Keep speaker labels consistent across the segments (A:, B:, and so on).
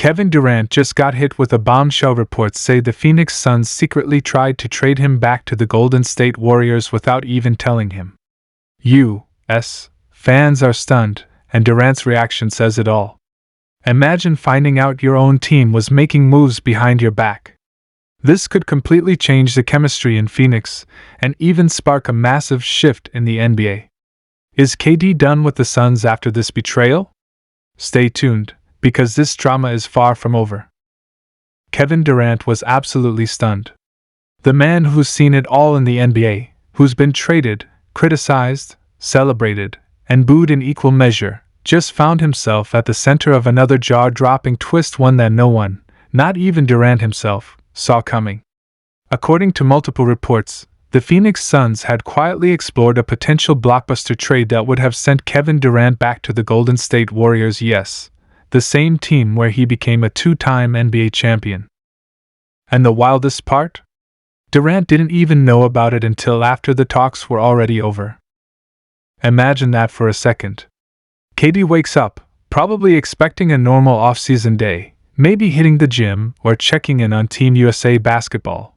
A: Kevin Durant just got hit with a bombshell. Reports say the Phoenix Suns secretly tried to trade him back to the Golden State Warriors without even telling him. U.S. fans are stunned, and Durant's reaction says it all. Imagine finding out your own team was making moves behind your back. This could completely change the chemistry in Phoenix, and even spark a massive shift in the NBA. Is KD done with the Suns after this betrayal? Stay tuned, because this drama is far from over. Kevin Durant was absolutely stunned. The man who's seen it all in the NBA, who's been traded, criticized, celebrated, and booed in equal measure, just found himself at the center of another jaw-dropping twist, one that no one, not even Durant himself, saw coming. According to multiple reports, the Phoenix Suns had quietly explored a potential blockbuster trade that would have sent Kevin Durant back to the Golden State Warriors, yes, the same team where he became a two-time NBA champion. And the wildest part? Durant didn't even know about it until after the talks were already over. Imagine that for a second. KD wakes up, probably expecting a normal off-season day, maybe hitting the gym or checking in on Team USA basketball.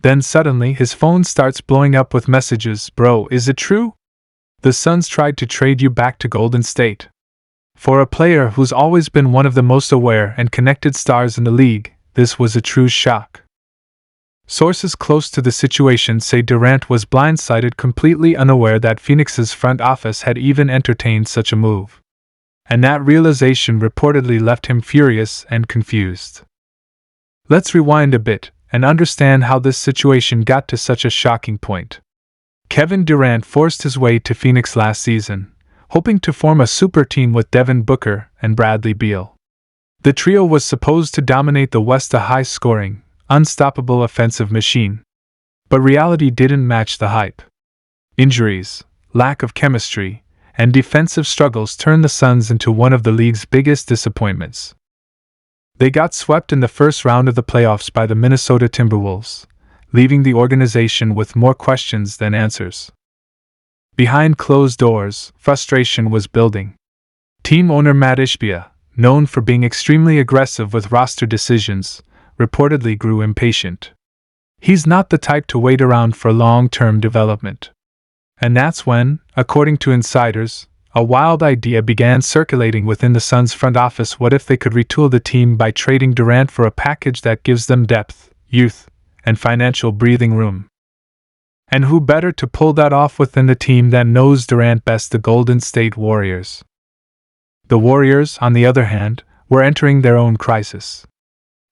A: Then suddenly his phone starts blowing up with messages. Bro, is it true? The Suns tried to trade you back to Golden State. For a player who's always been one of the most aware and connected stars in the league, this was a true shock. Sources close to the situation say Durant was blindsided, completely unaware that Phoenix's front office had even entertained such a move. And that realization reportedly left him furious and confused. Let's rewind a bit and understand how this situation got to such a shocking point. Kevin Durant forced his way to Phoenix last season, hoping to form a super team with Devin Booker and Bradley Beal. The trio was supposed to dominate the West, a high-scoring, unstoppable offensive machine. But reality didn't match the hype. Injuries, lack of chemistry, and defensive struggles turned the Suns into one of the league's biggest disappointments. They got swept in the first round of the playoffs by the Minnesota Timberwolves, leaving the organization with more questions than answers. Behind closed doors, frustration was building. Team owner Matt Ishbia, known for being extremely aggressive with roster decisions, reportedly grew impatient. He's not the type to wait around for long-term development. And that's when, according to insiders, a wild idea began circulating within the Suns front office. What if they could retool the team by trading Durant for a package that gives them depth, youth, and financial breathing room? And who better to pull that off within the team that knows Durant best, the Golden State Warriors? The Warriors, on the other hand, were entering their own crisis.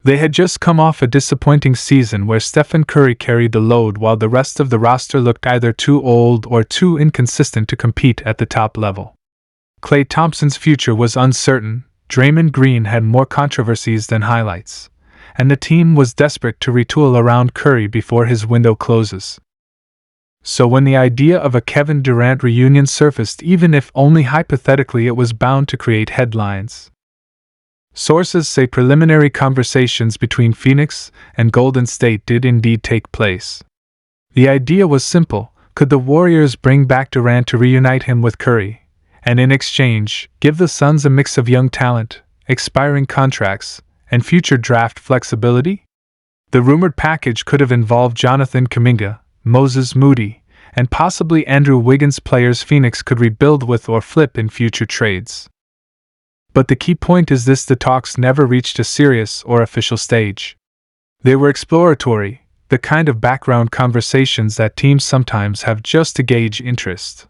A: They had just come off a disappointing season where Stephen Curry carried the load while the rest of the roster looked either too old or too inconsistent to compete at the top level. Klay Thompson's future was uncertain, Draymond Green had more controversies than highlights, and the team was desperate to retool around Curry before his window closes. So when the idea of a Kevin Durant reunion surfaced, even if only hypothetically, it was bound to create headlines. Sources say preliminary conversations between Phoenix and Golden State did indeed take place. The idea was simple: could the Warriors bring back Durant to reunite him with Curry, and in exchange, give the Suns a mix of young talent, expiring contracts, and future draft flexibility? The rumored package could have involved Jonathan Kuminga, Moses Moody, and possibly Andrew Wiggins, players Phoenix could rebuild with or flip in future trades. But the key point is this: the talks never reached a serious or official stage. They were exploratory, the kind of background conversations that teams sometimes have just to gauge interest.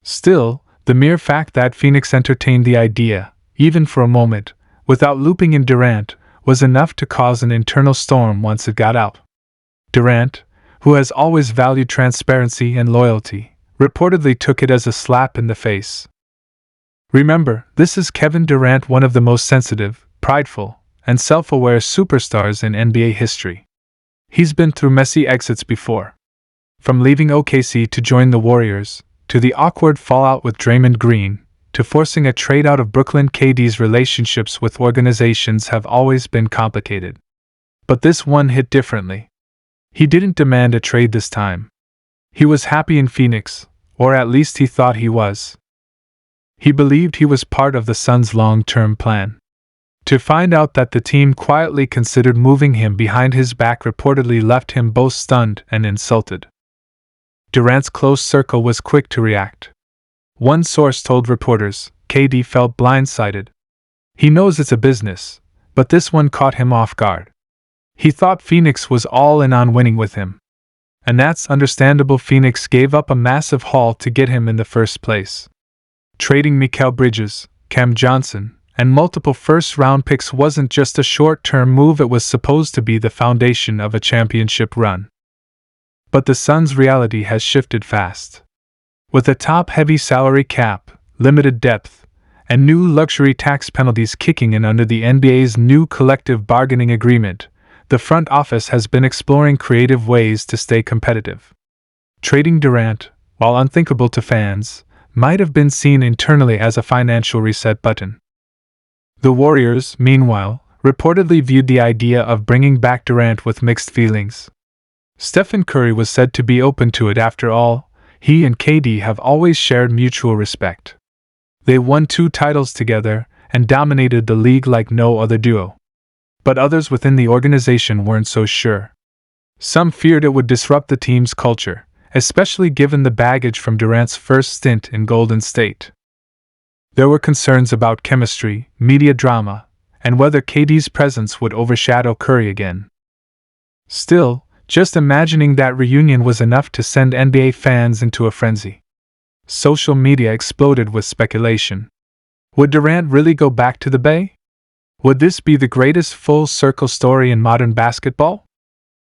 A: Still, the mere fact that Phoenix entertained the idea, even for a moment, without looping in Durant, was enough to cause an internal storm once it got out. Durant, who has always valued transparency and loyalty, reportedly took it as a slap in the face. Remember, this is Kevin Durant, one of the most sensitive, prideful, and self-aware superstars in NBA history. He's been through messy exits before. From leaving OKC to join the Warriors, to the awkward fallout with Draymond Green, to forcing a trade out of Brooklyn. KD's relationships with organizations have always been complicated. But this one hit differently. He didn't demand a trade this time. He was happy in Phoenix, or at least he thought he was. He believed he was part of the Suns' long-term plan. To find out that the team quietly considered moving him behind his back reportedly left him both stunned and insulted. Durant's close circle was quick to react. One source told reporters, KD felt blindsided. He knows it's a business, but this one caught him off guard. He thought Phoenix was all in on winning with him. And that's understandable. Phoenix gave up a massive haul to get him in the first place. Trading Mikal Bridges, Cam Johnson, and multiple first-round picks wasn't just a short-term move, it was supposed to be the foundation of a championship run. But the Suns' reality has shifted fast. With a top-heavy salary cap, limited depth, and new luxury tax penalties kicking in under the NBA's new collective bargaining agreement, the front office has been exploring creative ways to stay competitive. Trading Durant, while unthinkable to fans, might have been seen internally as a financial reset button. The Warriors, meanwhile, reportedly viewed the idea of bringing back Durant with mixed feelings. Stephen Curry was said to be open to it. After all, he and KD have always shared mutual respect. They won 2 titles together and dominated the league like no other duo. But others within the organization weren't so sure. Some feared it would disrupt the team's culture, especially given the baggage from Durant's first stint in Golden State. There were concerns about chemistry, media drama, and whether KD's presence would overshadow Curry again. Still, just imagining that reunion was enough to send NBA fans into a frenzy. Social media exploded with speculation. Would Durant really go back to the Bay? Would this be the greatest full-circle story in modern basketball?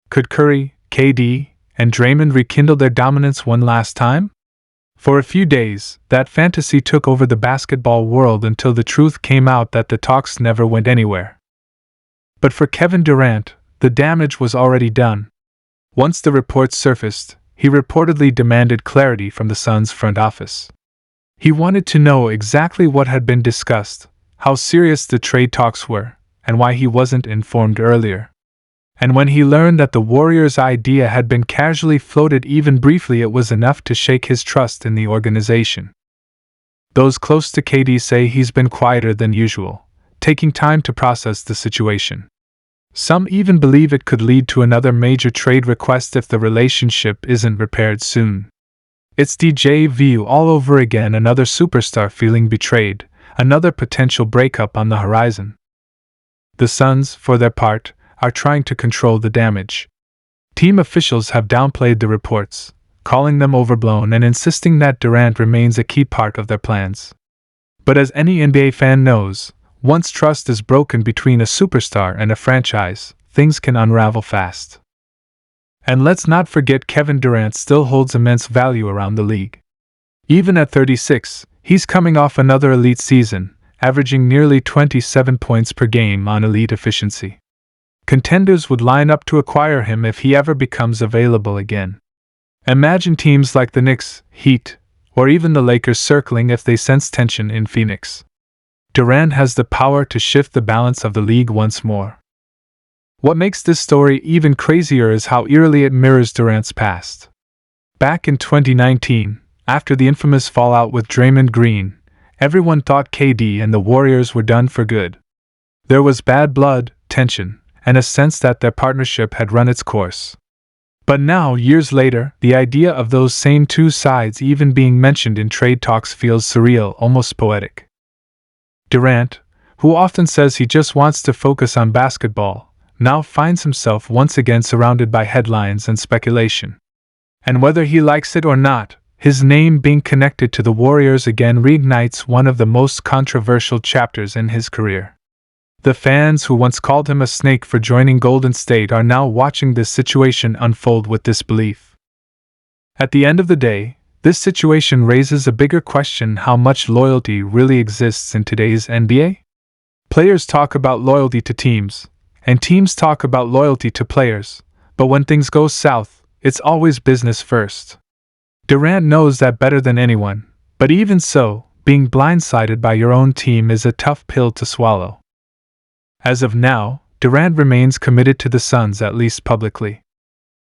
A: Could Curry, KD, and Draymond rekindle their dominance one last time? For a few days, that fantasy took over the basketball world until the truth came out that the talks never went anywhere. But for Kevin Durant, the damage was already done. Once the reports surfaced, he reportedly demanded clarity from the Suns' front office. He wanted to know exactly what had been discussed, how serious the trade talks were, and why he wasn't informed earlier. And when he learned that the Warriors' idea had been casually floated even briefly, it was enough to shake his trust in the organization. Those close to KD say he's been quieter than usual, taking time to process the situation. Some even believe it could lead to another major trade request if the relationship isn't repaired soon. It's DJ Vu all over again, another superstar feeling betrayed, another potential breakup on the horizon. The Suns, for their part, are trying to control the damage. Team officials have downplayed the reports, calling them overblown and insisting that Durant remains a key part of their plans. But as any NBA fan knows, once trust is broken between a superstar and a franchise, things can unravel fast. And let's not forget, Kevin Durant still holds immense value around the league. Even at 36, he's coming off another elite season, averaging nearly 27 points per game on elite efficiency. Contenders would line up to acquire him if he ever becomes available again. Imagine teams like the Knicks, Heat, or even the Lakers circling if they sense tension in Phoenix. Durant has the power to shift the balance of the league once more. What makes this story even crazier is how eerily it mirrors Durant's past. Back in 2019, after the infamous fallout with Draymond Green, everyone thought KD and the Warriors were done for good. There was bad blood, tension, and a sense that their partnership had run its course. But now, years later, the idea of those same two sides even being mentioned in trade talks feels surreal, almost poetic. Durant, who often says he just wants to focus on basketball, now finds himself once again surrounded by headlines and speculation. And whether he likes it or not, his name being connected to the Warriors again reignites one of the most controversial chapters in his career. The fans who once called him a snake for joining Golden State are now watching this situation unfold with disbelief. At the end of the day, this situation raises a bigger question: how much loyalty really exists in today's NBA? Players talk about loyalty to teams, and teams talk about loyalty to players, but when things go south, it's always business first. Durant knows that better than anyone, but even so, being blindsided by your own team is a tough pill to swallow. As of now, Durant remains committed to the Suns, at least publicly.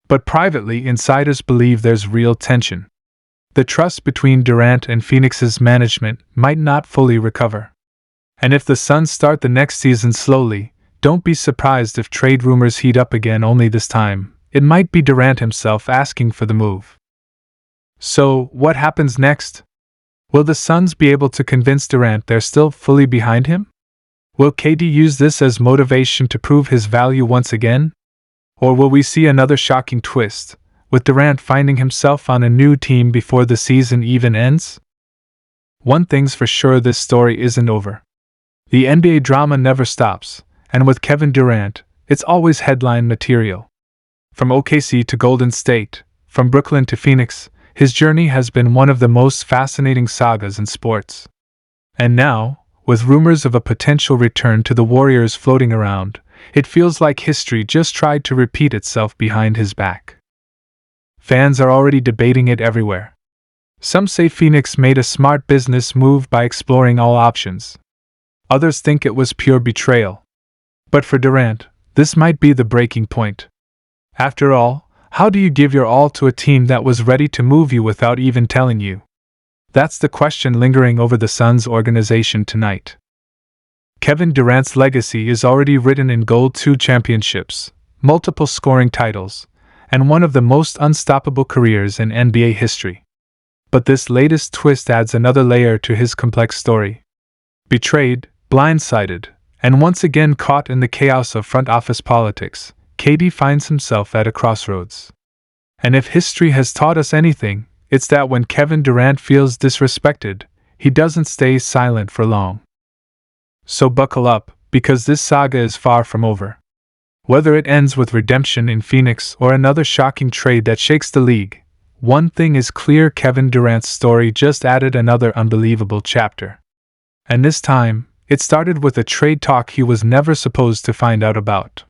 A: But privately, insiders believe there's real tension. The trust between Durant and Phoenix's management might not fully recover. And if the Suns start the next season slowly, don't be surprised if trade rumors heat up again, only this time it might be Durant himself asking for the move. So, what happens next? Will the Suns be able to convince Durant they're still fully behind him? Will KD use this as motivation to prove his value once again? Or will we see another shocking twist, with Durant finding himself on a new team before the season even ends? One thing's for sure, this story isn't over. The NBA drama never stops, and with Kevin Durant, it's always headline material. From OKC to Golden State, from Brooklyn to Phoenix, his journey has been one of the most fascinating sagas in sports. And now, with rumors of a potential return to the Warriors floating around, it feels like history just tried to repeat itself behind his back. Fans are already debating it everywhere. Some say Phoenix made a smart business move by exploring all options. Others think it was pure betrayal. But for Durant, this might be the breaking point. After all, how do you give your all to a team that was ready to move you without even telling you? That's the question lingering over the Suns organization tonight. Kevin Durant's legacy is already written in gold: 2 championships, multiple scoring titles, and one of the most unstoppable careers in NBA history. But this latest twist adds another layer to his complex story. Betrayed, blindsided, and once again caught in the chaos of front office politics, KD finds himself at a crossroads. And if history has taught us anything, it's that when Kevin Durant feels disrespected, he doesn't stay silent for long. So buckle up, because this saga is far from over. Whether it ends with redemption in Phoenix or another shocking trade that shakes the league, one thing is clear: Kevin Durant's story just added another unbelievable chapter. And this time, it started with a trade talk he was never supposed to find out about.